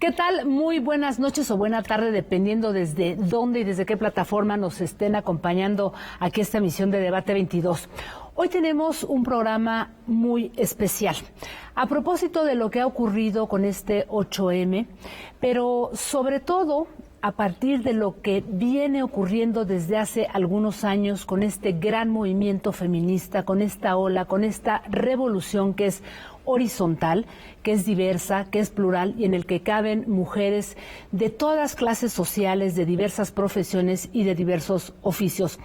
¿Qué tal? Muy buenas noches o buena tarde, dependiendo desde dónde y desde qué plataforma nos estén acompañando aquí esta emisión de Debate 22. Hoy tenemos un programa muy especial. A propósito de lo que ha ocurrido con este 8M, pero sobre todo a partir de lo que viene ocurriendo desde hace algunos años con este gran movimiento feminista, con esta ola, con esta revolución que es horizontal, que es diversa, que es plural y en el que caben mujeres de todas clases sociales, de diversas profesiones y de diversos oficios.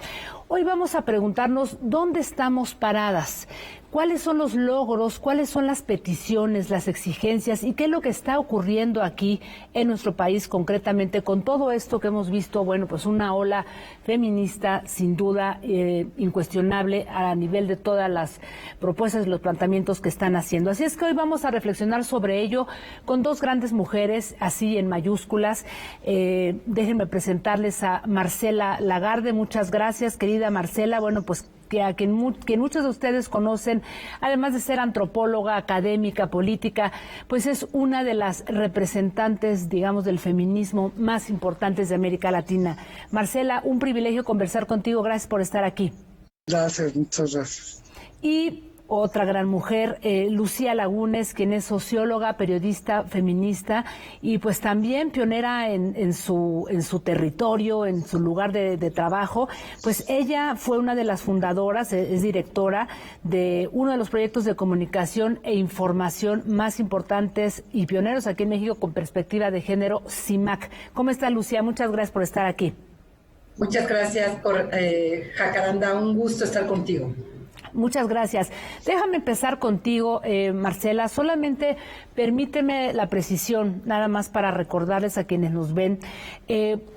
Hoy vamos a preguntarnos dónde estamos paradas, cuáles son los logros, cuáles son las peticiones, las exigencias y qué es lo que está ocurriendo aquí en nuestro país concretamente con todo esto que hemos visto, bueno, pues una ola feminista sin duda incuestionable a nivel de todas las propuestas y los planteamientos que están haciendo. Así es que hoy vamos a reflexionar sobre ello con dos grandes mujeres, así en mayúsculas. Déjenme presentarles a Marcela Lagarde. Muchas gracias, querida Marcela. Bueno, pues que quien muchos de ustedes conocen, además de ser antropóloga, académica, política, pues es una de las representantes, digamos, del feminismo más importantes de América Latina. Marcela, un privilegio conversar contigo. Gracias por estar aquí. Gracias, muchas gracias. Y otra gran mujer, Lucía Lagunes, quien es socióloga, periodista, feminista y pues también pionera en su territorio, en su lugar de trabajo. Pues ella fue una de las fundadoras, es directora de uno de los proyectos de comunicación e información más importantes y pioneros aquí en México con perspectiva de género, CIMAC. ¿Cómo está, Lucía? Muchas gracias por estar aquí. Muchas gracias por Jacaranda, un gusto estar contigo. Muchas gracias. Déjame empezar contigo, Marcela. Solamente permíteme la precisión, nada más para recordarles a quienes nos ven,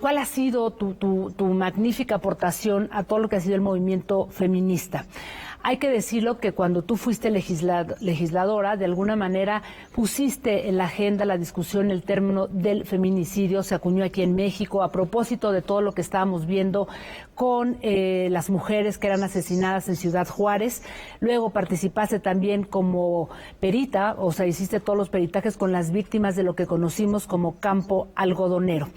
cuál ha sido tu magnífica aportación a todo lo que ha sido el movimiento feminista. Hay que decirlo que cuando tú fuiste legisladora, de alguna manera pusiste en la agenda la discusión el término del feminicidio, se acuñó aquí en México a propósito de todo lo que estábamos viendo con las mujeres que eran asesinadas en Ciudad Juárez. Luego participaste también como perita, o sea, hiciste todos los peritajes con las víctimas de lo que conocimos como campo algodonero.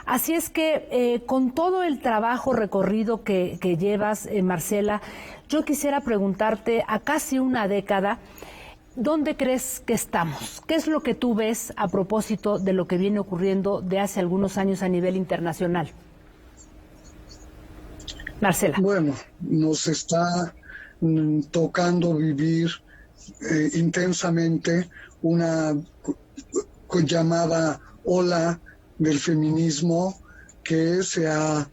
Así es que con todo el trabajo recorrido que llevas, Marcela, yo quisiera preguntarte, a casi una década, ¿dónde crees que estamos? ¿Qué es lo que tú ves a propósito de lo que viene ocurriendo de hace algunos años a nivel internacional? Marcela. Bueno, nos está tocando vivir intensamente una llamada ola del feminismo que se ha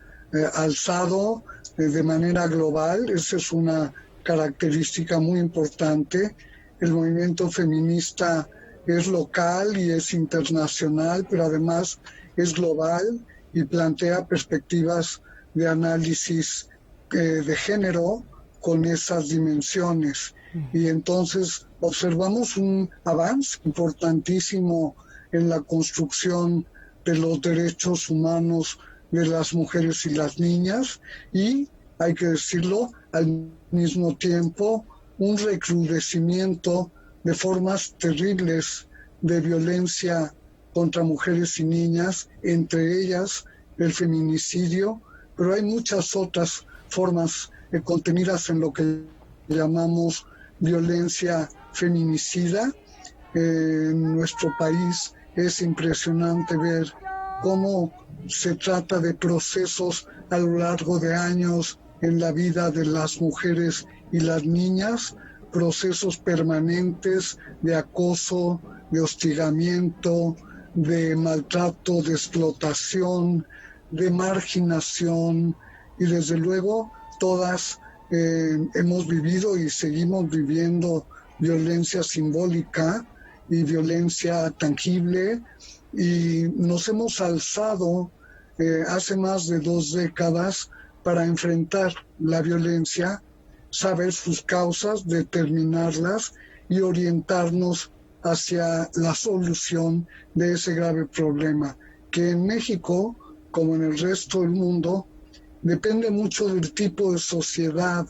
alzado de manera global. Esa es una característica muy importante. El movimiento feminista es local y es internacional, pero además es global y plantea perspectivas de análisis de género con esas dimensiones. Y entonces observamos un avance importantísimo en la construcción de los derechos humanos de las mujeres y las niñas y, hay que decirlo, al mismo tiempo un recrudecimiento de formas terribles de violencia contra mujeres y niñas, entre ellas el feminicidio, pero hay muchas otras formas contenidas en lo que llamamos violencia feminicida. En nuestro país es impresionante ver cómo se trata de procesos a lo largo de años en la vida de las mujeres y las niñas, procesos permanentes de acoso, de hostigamiento, de maltrato, de explotación, de marginación y desde luego todas hemos vivido y seguimos viviendo violencia simbólica y violencia tangible y nos hemos alzado hace más de 2 décadas para enfrentar la violencia, saber sus causas, determinarlas y orientarnos hacia la solución de ese grave problema, que en México, como en el resto del mundo, depende mucho del tipo de sociedad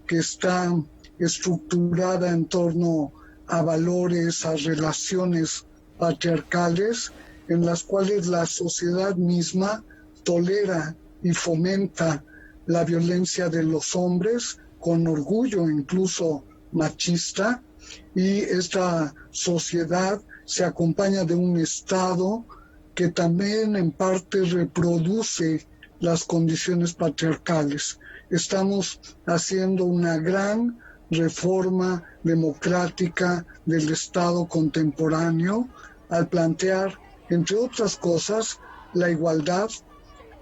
que está estructurada en torno a valores, a relaciones patriarcales, en las cuales la sociedad misma tolera y fomenta la violencia de los hombres con orgullo incluso machista, y esta sociedad se acompaña de un Estado que también en parte reproduce las condiciones patriarcales. Estamos haciendo una gran reforma democrática del Estado contemporáneo al plantear, entre otras cosas, la igualdad,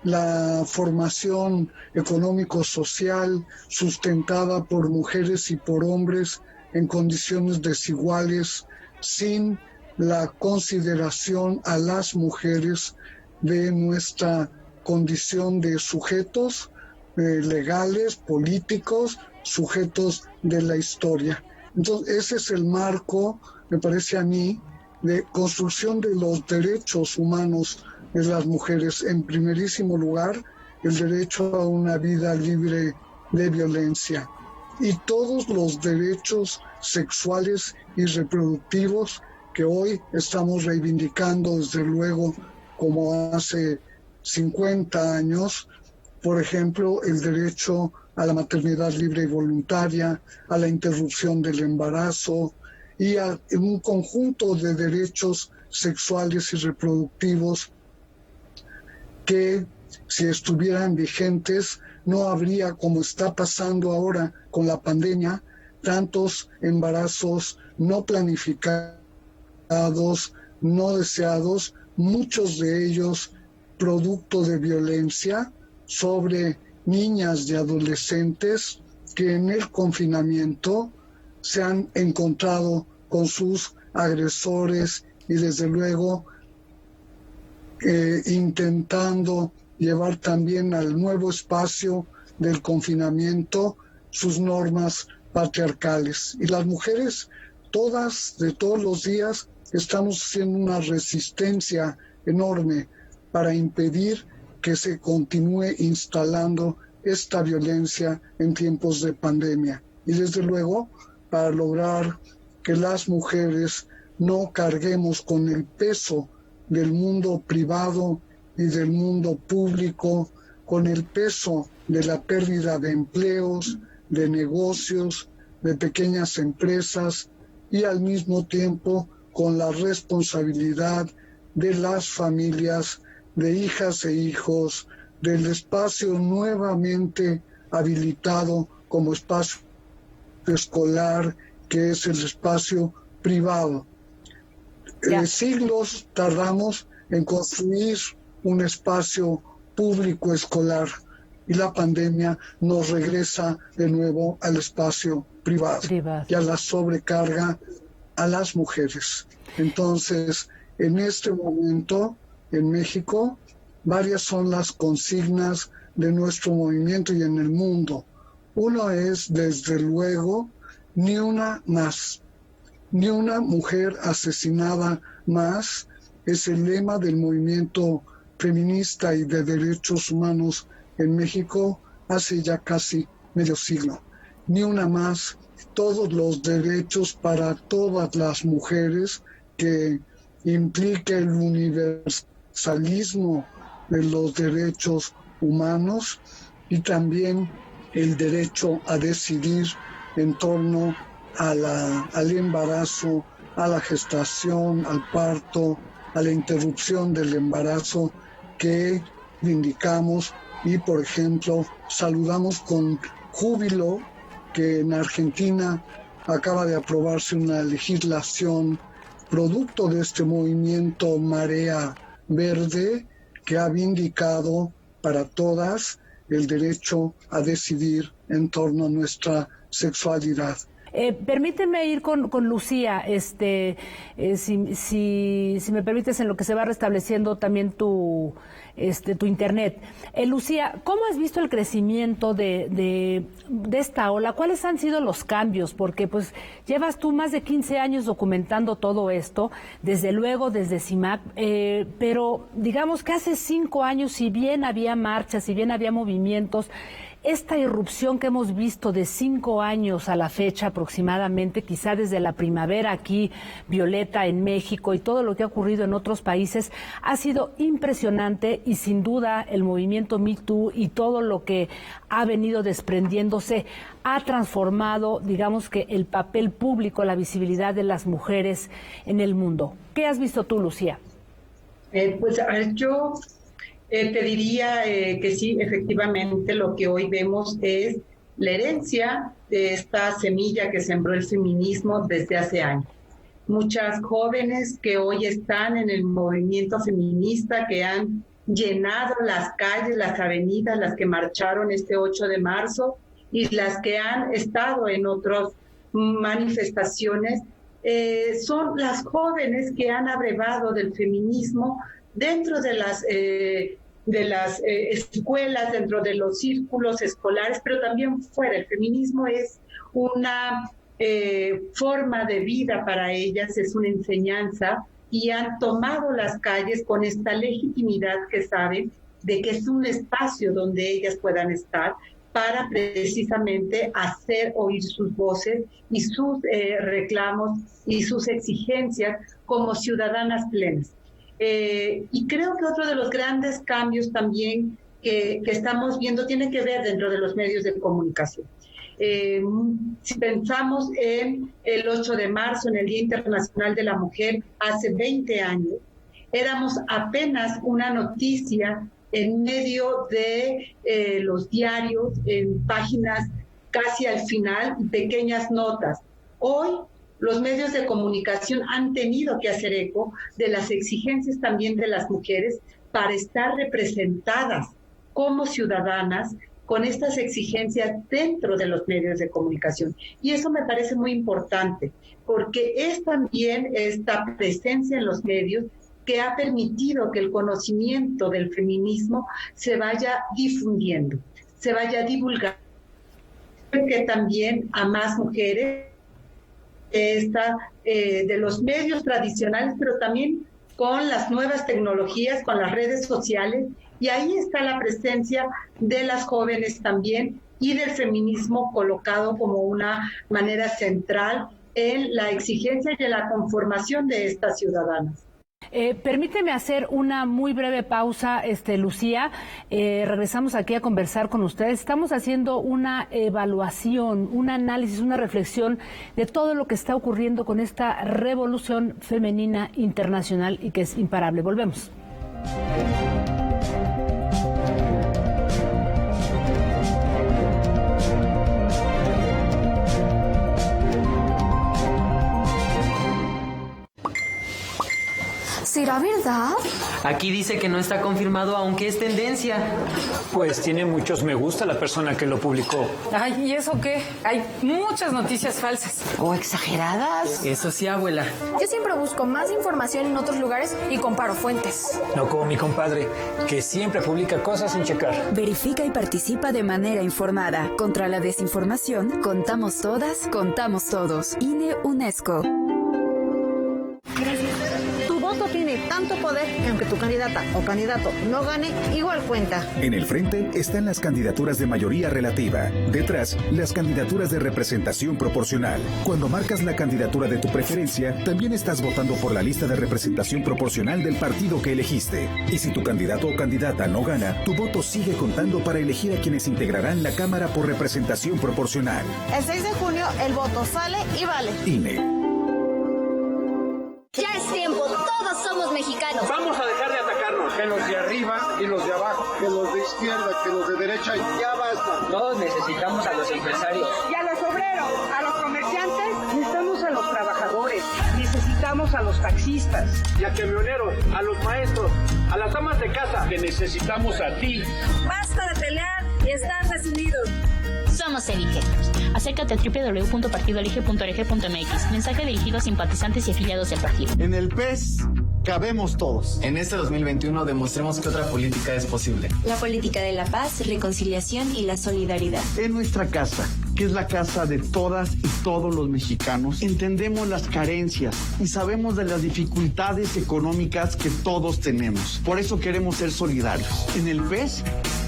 la formación económico-social sustentada por mujeres y por hombres en condiciones desiguales, sin la consideración a las mujeres de nuestra condición de sujetos legales, políticos, sujetos de la historia. Entonces, ese es el marco, me parece a mí, de construcción de los derechos humanos de las mujeres. En primerísimo lugar, el derecho a una vida libre de violencia y todos los derechos sexuales y reproductivos que hoy estamos reivindicando, desde luego, como hace 50 años, por ejemplo, el derecho a la maternidad libre y voluntaria, a la interrupción del embarazo y a un conjunto de derechos sexuales y reproductivos que, si estuvieran vigentes, no habría, como está pasando ahora con la pandemia, tantos embarazos no planificados, no deseados, muchos de ellos producto de violencia sobre niñas y adolescentes que en el confinamiento se han encontrado con sus agresores y desde luego intentando llevar también al nuevo espacio del confinamiento sus normas patriarcales. Y las mujeres, todas, de todos los días, estamos haciendo una resistencia enorme para impedir que se continúe instalando esta violencia en tiempos de pandemia. Y desde luego, para lograr que las mujeres no carguemos con el peso del mundo privado y del mundo público, con el peso de la pérdida de empleos, de negocios, de pequeñas empresas y al mismo tiempo con la responsabilidad de las familias, de hijas e hijos, del espacio nuevamente habilitado como espacio escolar, que es el espacio privado. Siglos tardamos en construir un espacio público escolar y la pandemia nos regresa de nuevo al espacio privado. Y a la sobrecarga a las mujeres. Entonces, en este momento, en México, varias son las consignas de nuestro movimiento y en el mundo. Uno es, desde luego, ni una más, ni una mujer asesinada más, es el lema del movimiento feminista y de derechos humanos en México hace ya casi medio siglo. Ni una más, todos los derechos para todas las mujeres, que implica el universalismo de los derechos humanos y también el derecho a decidir en torno al embarazo, a la gestación, al parto, a la interrupción del embarazo, que vindicamos y, por ejemplo, saludamos con júbilo que en Argentina acaba de aprobarse una legislación producto de este movimiento Marea Verde, que ha vindicado para todas el derecho a decidir en torno a nuestra sexualidad. Permíteme ir con Lucía, si me permites, en lo que se va restableciendo también tu internet. Lucía, ¿cómo has visto el crecimiento de esta ola? ¿Cuáles han sido los cambios? Porque pues llevas tú más de 15 años documentando todo esto, desde luego desde CIMAC, pero digamos que hace 5 años, si bien había marchas, si bien había movimientos, esta irrupción que hemos visto de 5 años a la fecha aproximadamente, quizá desde la primavera aquí, Violeta, en México, y todo lo que ha ocurrido en otros países, ha sido impresionante, y sin duda el movimiento Me Too y todo lo que ha venido desprendiéndose ha transformado, digamos que el papel público, la visibilidad de las mujeres en el mundo. ¿Qué has visto tú, Lucía? Pues yo te diría que sí, efectivamente lo que hoy vemos es la herencia de esta semilla que sembró el feminismo desde hace años. Muchas jóvenes que hoy están en el movimiento feminista, que han llenado las calles, las avenidas, las que marcharon este 8 de marzo y las que han estado en otras manifestaciones, son las jóvenes que han abrevado del feminismo dentro de las escuelas, dentro de los círculos escolares, pero también fuera. El feminismo es una forma de vida para ellas, es una enseñanza, y han tomado las calles con esta legitimidad que saben de que es un espacio donde ellas puedan estar para precisamente hacer oír sus voces y sus reclamos y sus exigencias como ciudadanas plenas. Y creo que otro de los grandes cambios también que estamos viendo tiene que ver dentro de los medios de comunicación. Si pensamos en el 8 de marzo, en el Día Internacional de la Mujer, hace 20 años, éramos apenas una noticia en medio de los diarios, en páginas casi al final, pequeñas notas. Hoy los medios de comunicación han tenido que hacer eco de las exigencias también de las mujeres para estar representadas como ciudadanas con estas exigencias dentro de los medios de comunicación. Y eso me parece muy importante, porque es también esta presencia en los medios que ha permitido que el conocimiento del feminismo se vaya difundiendo, se vaya divulgando, que también a más mujeres de los medios tradicionales, pero también con las nuevas tecnologías, con las redes sociales, y ahí está la presencia de las jóvenes también y del feminismo colocado como una manera central en la exigencia y en la conformación de estas ciudadanas. Permíteme hacer una muy breve pausa, Lucía. Regresamos aquí a conversar con ustedes. Estamos haciendo una evaluación, un análisis, una reflexión de todo lo que está ocurriendo con esta revolución femenina internacional y que es imparable. Volvemos. ¿Será verdad? Aquí dice que no está confirmado, aunque es tendencia. Pues tiene muchos me gusta la persona que lo publicó. Ay, ¿y eso qué? Hay muchas noticias falsas. ¿O exageradas? Eso sí, abuela. Yo siempre busco más información en otros lugares y comparo fuentes. No como mi compadre, que siempre publica cosas sin checar. Verifica y participa de manera informada. Contra la desinformación, contamos todas, contamos todos. INE UNESCO. Tiene tanto poder que aunque tu candidata o candidato no gane, igual cuenta. En el frente están las candidaturas de mayoría relativa. Detrás, las candidaturas de representación proporcional. Cuando marcas la candidatura de tu preferencia, también estás votando por la lista de representación proporcional del partido que elegiste. Y si tu candidato o candidata no gana, tu voto sigue contando para elegir a quienes integrarán la Cámara por representación proporcional. El 6 de junio el voto sale y vale. INE. Ya es tiempo, todos somos mexicanos. Vamos a dejar de atacarnos. Que los de arriba y los de abajo. Que los de izquierda, que los de derecha. Ya basta. Todos necesitamos a los empresarios. Y a los obreros, a los comerciantes, necesitamos a los trabajadores, necesitamos a los taxistas. Y a camioneros, a los maestros, a las amas de casa. Te necesitamos a ti. Basta de pelear y estar desunidos. Somos Elige. Acércate a www.partidoelige.org.mx. Mensaje dirigido a simpatizantes y afiliados del partido. En el PES cabemos todos. En este 2021 demostremos que otra política es posible. La política de la paz, reconciliación y la solidaridad. En nuestra casa, que es la casa de todas y todos los mexicanos, entendemos las carencias y sabemos de las dificultades económicas que todos tenemos. Por eso queremos ser solidarios. En el PES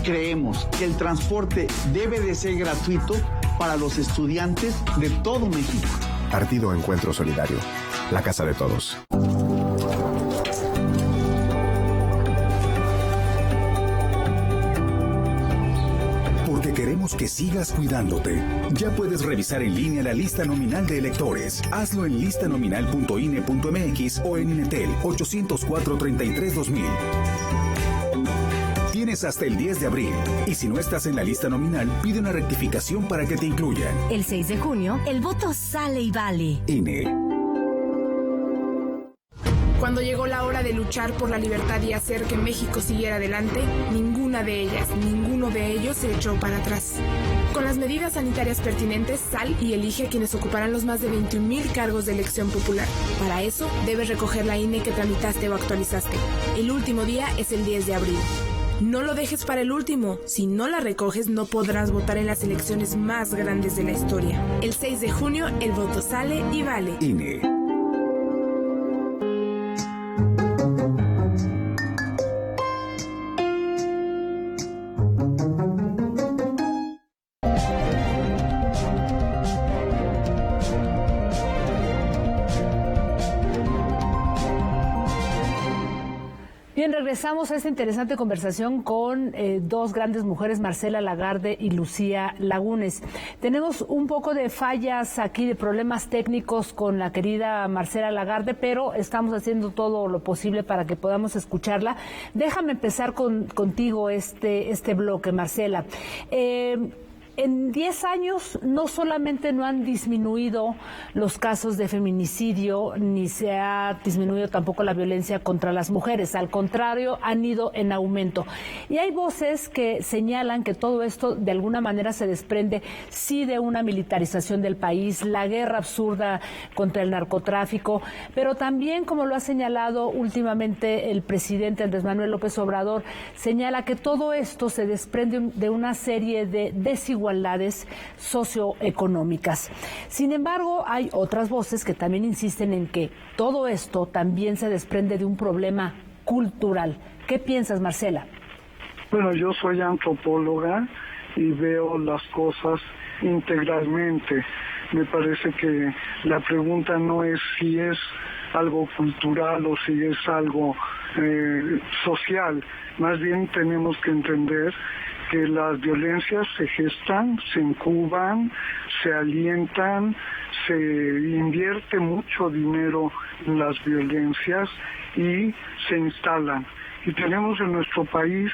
creemos que el transporte debe de ser gratuito para los estudiantes de todo México. Partido Encuentro Solidario, la casa de todos. Porque queremos que sigas cuidándote. Ya puedes revisar en línea la lista nominal de electores. Hazlo en listanominal.ine.mx o en Inetel 804-33-2000. Tienes hasta el 10 de abril. Y si no estás en la lista nominal, pide una rectificación para que te incluyan. El 6 de junio, el voto sale y vale. INE. Cuando llegó la hora de luchar por la libertad y hacer que México siguiera adelante, ninguna de ellas, ninguno de ellos se echó para atrás. Con las medidas sanitarias pertinentes, sal y elige a quienes ocuparán los más de 21,000 cargos de elección popular. Para eso, debes recoger la INE que tramitaste o actualizaste. El último día es el 10 de abril. No lo dejes para el último. Si no la recoges, no podrás votar en las elecciones más grandes de la historia. El 6 de junio, el voto sale y vale. INE. Bien, regresamos a esta interesante conversación con dos grandes mujeres, Marcela Lagarde y Lucía Lagunes. Tenemos un poco de fallas aquí, de problemas técnicos con la querida Marcela Lagarde, pero estamos haciendo todo lo posible para que podamos escucharla. Déjame empezar contigo este bloque, Marcela. En 10 años no solamente no han disminuido los casos de feminicidio, ni se ha disminuido tampoco la violencia contra las mujeres, al contrario, han ido en aumento. Y hay voces que señalan que todo esto de alguna manera se desprende sí de una militarización del país, la guerra absurda contra el narcotráfico, pero también, como lo ha señalado últimamente el presidente Andrés Manuel López Obrador, señala que todo esto se desprende de una serie de desigualdades socioeconómicas. Sin embargo, hay otras voces que también insisten en que todo esto también se desprende de un problema cultural. ¿Qué piensas, Marcela? Bueno, yo soy antropóloga y veo las cosas integralmente. Me parece que la pregunta no es si es algo cultural o si es algo social. Más bien tenemos que entender que las violencias se gestan, se incuban, se alientan, se invierte mucho dinero en las violencias y se instalan. Y tenemos en nuestro país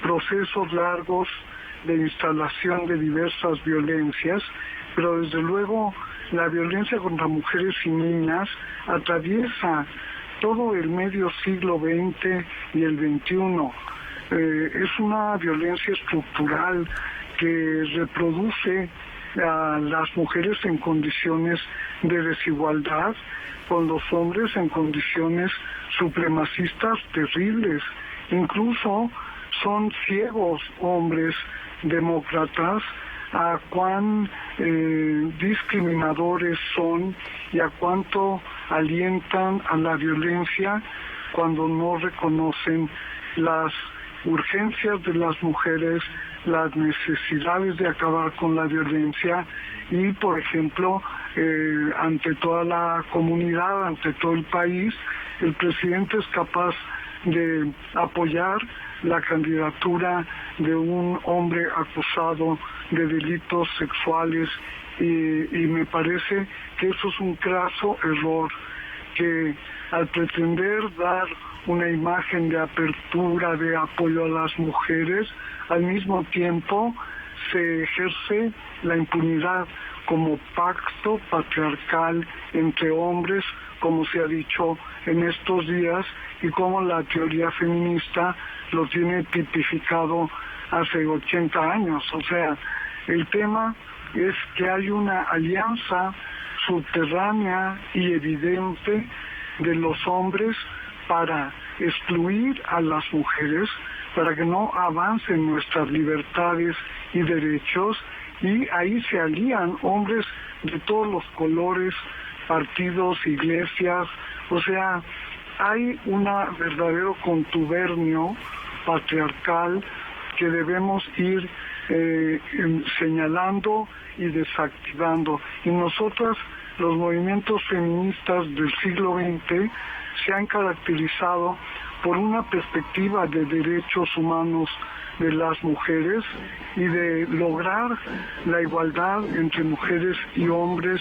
procesos largos de instalación de diversas violencias, pero desde luego la violencia contra mujeres y niñas atraviesa todo el medio siglo XX y el XXI. Es una violencia estructural que reproduce a las mujeres en condiciones de desigualdad, con los hombres en condiciones supremacistas terribles. Incluso son ciegos hombres demócratas a cuán discriminadores son y a cuánto alientan a la violencia cuando no reconocen las urgencias de las mujeres, las necesidades de acabar con la violencia y, por ejemplo, ante toda la comunidad, ante todo el país, el presidente es capaz de apoyar la candidatura de un hombre acusado de delitos sexuales y me parece que eso es un craso error, que al pretender dar una imagen de apertura, de apoyo a las mujeres, al mismo tiempo se ejerce la impunidad como pacto patriarcal entre hombres, como se ha dicho en estos días, y como la teoría feminista lo tiene tipificado hace 80 años. O sea, el tema es que hay una alianza subterránea y evidente de los hombres para excluir a las mujeres, para que no avancen nuestras libertades y derechos, y ahí se alían hombres de todos los colores, partidos, iglesias. O sea, hay un verdadero contubernio patriarcal que debemos ir señalando y desactivando. Y nosotras, los movimientos feministas del siglo XX, se han caracterizado por una perspectiva de derechos humanos de las mujeres y de lograr la igualdad entre mujeres y hombres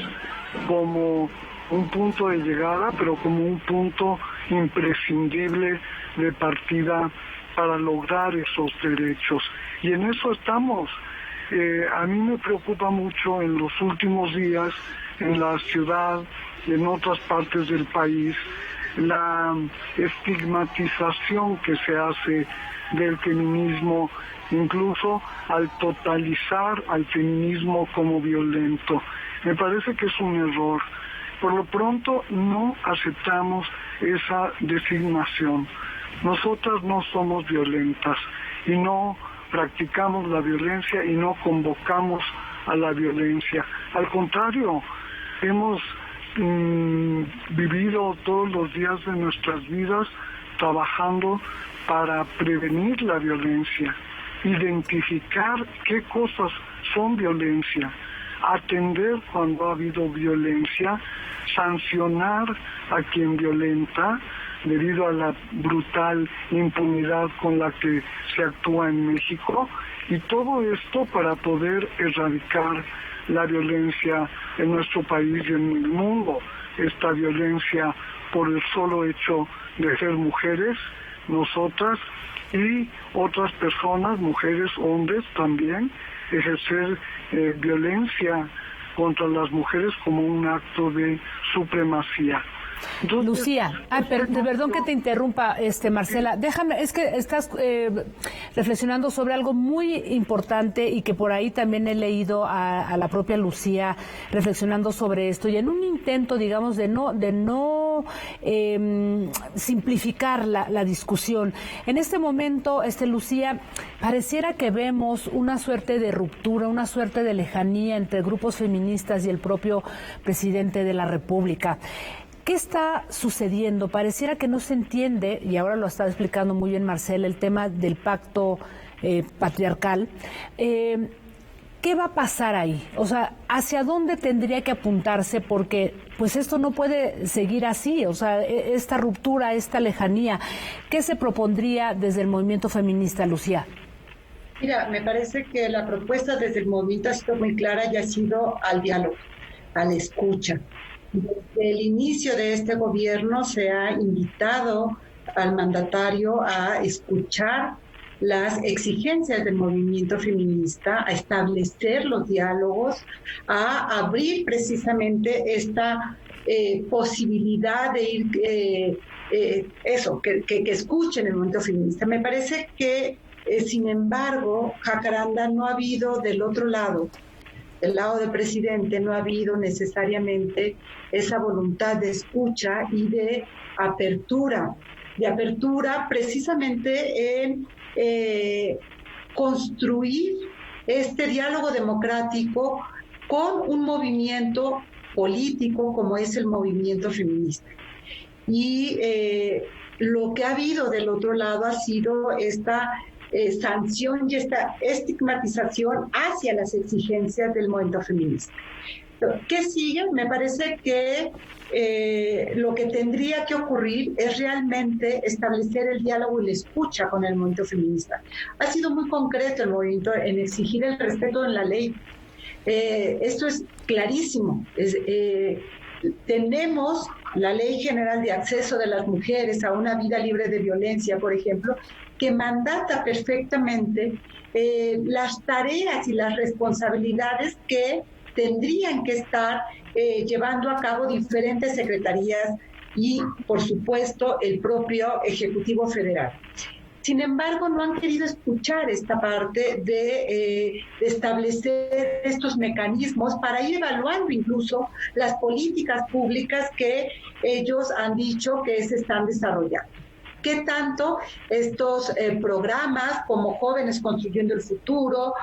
como un punto de llegada, pero como un punto imprescindible de partida para lograr esos derechos. Y en eso estamos. A mí me preocupa mucho en los últimos días, en la ciudad y en otras partes del país, la estigmatización que se hace del feminismo, incluso al totalizar al feminismo como violento. Me parece que es un error. Por lo pronto no aceptamos esa designación. Nosotras no somos violentas y no practicamos la violencia y no convocamos a la violencia. Al contrario, hemos vivido todos los días de nuestras vidas trabajando para prevenir la violencia, identificar qué cosas son violencia, atender cuando ha habido violencia, sancionar a quien violenta debido a la brutal impunidad con la que se actúa en México, y todo esto para poder erradicar la violencia en nuestro país y en el mundo. Esta violencia por el solo hecho de ser mujeres, nosotras y otras personas, mujeres, hombres también, ejercer violencia contra las mujeres como un acto de supremacía. Entonces, Lucía, perdón que te interrumpa, Marcela, déjame, es que estás reflexionando sobre algo muy importante y que por ahí también he leído a la propia Lucía reflexionando sobre esto, y en un intento, digamos, de no simplificar la discusión. En este momento, Lucía, pareciera que vemos una suerte de ruptura, una suerte de lejanía entre grupos feministas y el propio presidente de la República. ¿Qué está sucediendo? Pareciera que no se entiende, y ahora lo está explicando muy bien Marcela, el tema del pacto patriarcal. ¿Qué va a pasar ahí? O sea, ¿hacia dónde tendría que apuntarse? Porque pues esto no puede seguir así, o sea, esta ruptura, esta lejanía. ¿Qué se propondría desde el movimiento feminista, Lucía? Mira, me parece que la propuesta desde el movimiento ha sido muy clara y ha sido al diálogo, a la escucha. Desde el inicio de este gobierno se ha invitado al mandatario a escuchar las exigencias del movimiento feminista, a establecer los diálogos, a abrir precisamente esta posibilidad de ir, que escuchen el movimiento feminista. Me parece que, sin embargo, Jacaranda, no ha habido del otro lado, del lado del presidente, no ha habido necesariamente esa voluntad de escucha y de apertura precisamente en construir este diálogo democrático con un movimiento político como es el movimiento feminista. Y lo que ha habido del otro lado ha sido esta sanción y esta estigmatización hacia las exigencias del movimiento feminista. ¿Qué sigue? Me parece que lo que tendría que ocurrir es realmente establecer el diálogo y la escucha con el movimiento feminista. Ha sido muy concreto el movimiento en exigir el respeto en la ley. Esto es clarísimo. Tenemos la Ley General de Acceso de las Mujeres a una vida libre de violencia, por ejemplo, que mandata perfectamente las tareas y las responsabilidades que tendrían que estar llevando a cabo diferentes secretarías y, por supuesto, el propio Ejecutivo Federal. Sin embargo, no han querido escuchar esta parte de establecer estos mecanismos para ir evaluando incluso las políticas públicas que ellos han dicho que se están desarrollando. qué tanto estos programas como Jóvenes Construyendo el Futuro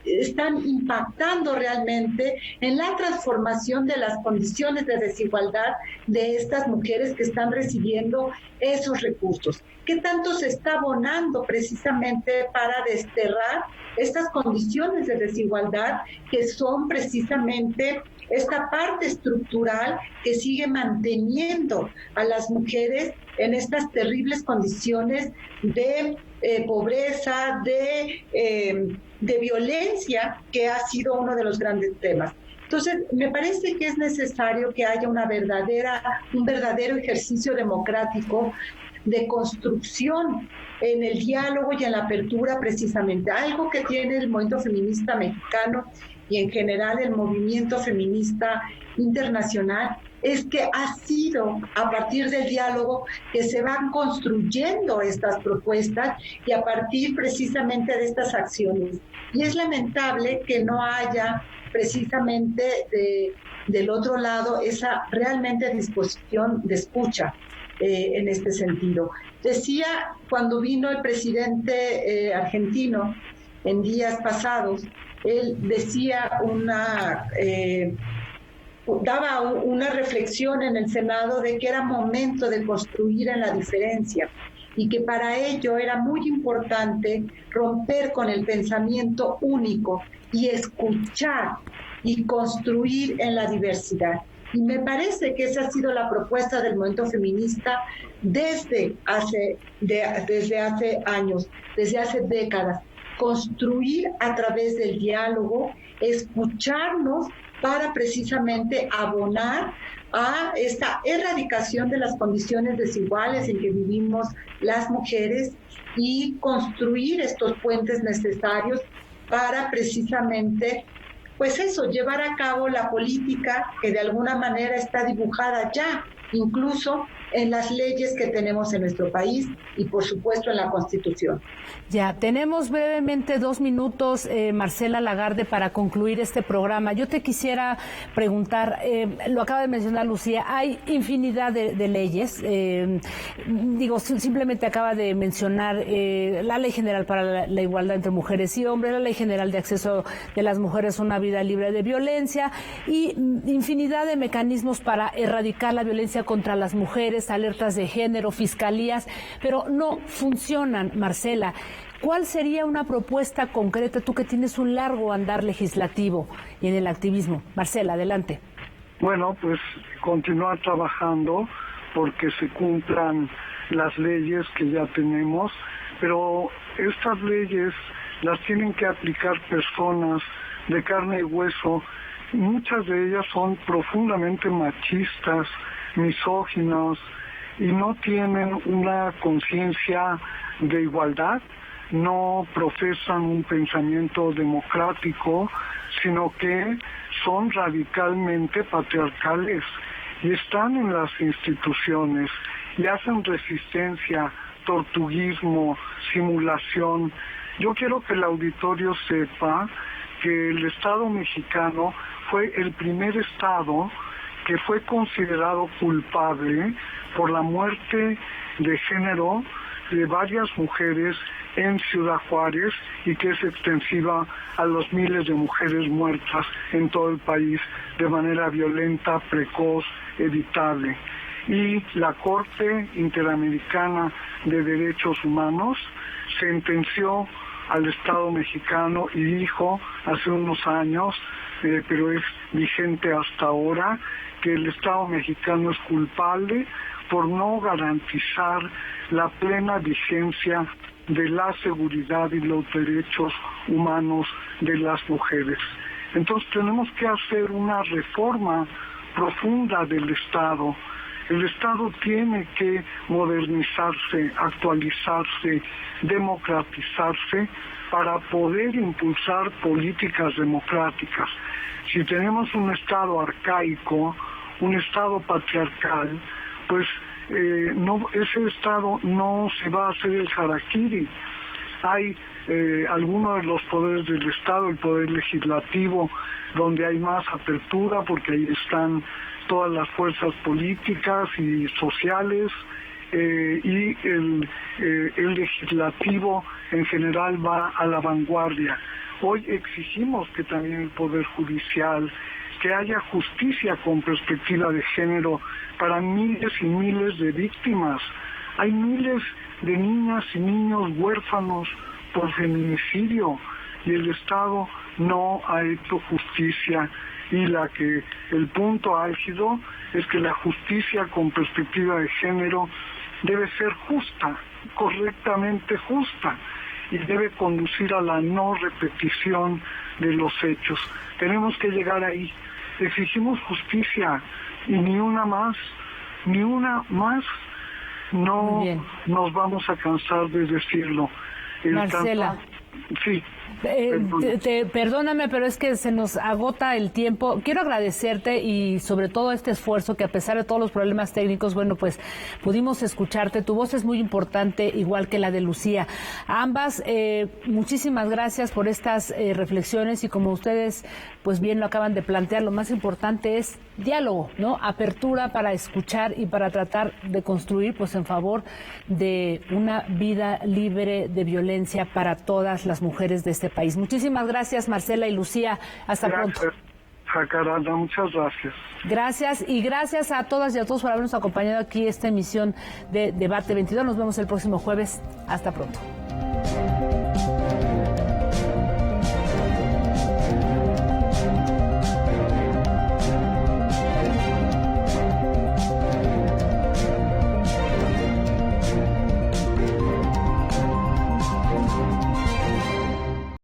están impactando realmente en la transformación de las condiciones de desigualdad de estas mujeres que están recibiendo esos recursos. ¿Qué tanto se está abonando precisamente para desterrar estas condiciones de desigualdad que son precisamente esta parte estructural que sigue manteniendo a las mujeres en estas terribles condiciones de pobreza, de violencia, que ha sido uno de los grandes temas? Entonces, me parece que es necesario que haya un verdadero ejercicio democrático de construcción en el diálogo y en la apertura, precisamente. Algo que tiene el movimiento feminista mexicano y en general el movimiento feminista internacional es que ha sido a partir del diálogo que se van construyendo estas propuestas y a partir precisamente de estas acciones. Y es lamentable que no haya precisamente del otro lado esa realmente disposición de escucha en este sentido. Decía, cuando vino el presidente argentino en días pasados, él decía daba una reflexión en el Senado de que era momento de construir en la diferencia y que para ello era muy importante romper con el pensamiento único y escuchar y construir en la diversidad. Y me parece que esa ha sido la propuesta del movimiento feminista desde hace años, desde hace décadas. Construir a través del diálogo, escucharnos para precisamente abonar a esta erradicación de las condiciones desiguales en que vivimos las mujeres y construir estos puentes necesarios para precisamente, pues eso, llevar a cabo la política que de alguna manera está dibujada ya, incluso en las leyes que tenemos en nuestro país y por supuesto en la Constitución. Ya, tenemos brevemente 2 minutos, Marcela Lagarde, para concluir este programa. Yo te quisiera preguntar, lo acaba de mencionar Lucía, hay infinidad de leyes, simplemente acaba de mencionar la Ley General para la Igualdad entre Mujeres y Hombres, la Ley General de Acceso de las Mujeres a una Vida Libre de Violencia y infinidad de mecanismos para erradicar la violencia contra las mujeres, alertas de género, fiscalías, pero no funcionan, Marcela. ¿Cuál sería una propuesta concreta, tú que tienes un largo andar legislativo y en el activismo? Marcela, adelante. Bueno, pues continuar trabajando porque se cumplan las leyes que ya tenemos, pero estas leyes las tienen que aplicar personas de carne y hueso. Muchas de ellas son profundamente machistas, misóginos, y no tienen una conciencia de igualdad, no profesan un pensamiento democrático, sino que son radicalmente patriarcales y están en las instituciones y hacen resistencia, tortuguismo, simulación. Yo quiero que el auditorio sepa que el Estado mexicano fue el primer Estado que fue considerado culpable por la muerte de género de varias mujeres en Ciudad Juárez y que es extensiva a los miles de mujeres muertas en todo el país de manera violenta, precoz, evitable. Y la Corte Interamericana de Derechos Humanos sentenció al Estado mexicano y dijo hace unos años, pero es vigente hasta ahora, que el Estado mexicano es culpable por no garantizar la plena vigencia de la seguridad y los derechos humanos de las mujeres. Entonces tenemos que hacer una reforma profunda del Estado. El Estado tiene que modernizarse, actualizarse, democratizarse para poder impulsar políticas democráticas. Si tenemos un Estado arcaico, un Estado patriarcal, pues ese Estado no se va a hacer el harakiri. Hay algunos de los poderes del Estado, el poder legislativo, donde hay más apertura, porque ahí están todas las fuerzas políticas y sociales, y el legislativo en general va a la vanguardia. Hoy exigimos que también el Poder Judicial, que haya justicia con perspectiva de género para miles y miles de víctimas. Hay miles de niñas y niños huérfanos por feminicidio y el Estado no ha hecho justicia. Y el punto álgido es que la justicia con perspectiva de género debe ser justa, correctamente justa, y debe conducir a la no repetición de los hechos. Tenemos que llegar ahí. Exigimos justicia y ni una más no nos vamos a cansar de decirlo. Marcela. Sí. Perdóname, pero es que se nos agota el tiempo. Quiero agradecerte y sobre todo este esfuerzo que a pesar de todos los problemas técnicos, bueno, pues pudimos escucharte. Tu voz es muy importante, igual que la de Lucía. A ambas, muchísimas gracias por estas reflexiones y como ustedes pues bien lo acaban de plantear, lo más importante es diálogo, ¿no? Apertura para escuchar y para tratar de construir pues en favor de una vida libre de violencia para todas las mujeres de este país. Muchísimas gracias, Marcela y Lucía. Hasta pronto. Jacaranda, muchas gracias. Gracias y gracias a todas y a todos por habernos acompañado aquí esta emisión de Debate 22. Nos vemos el próximo jueves. Hasta pronto.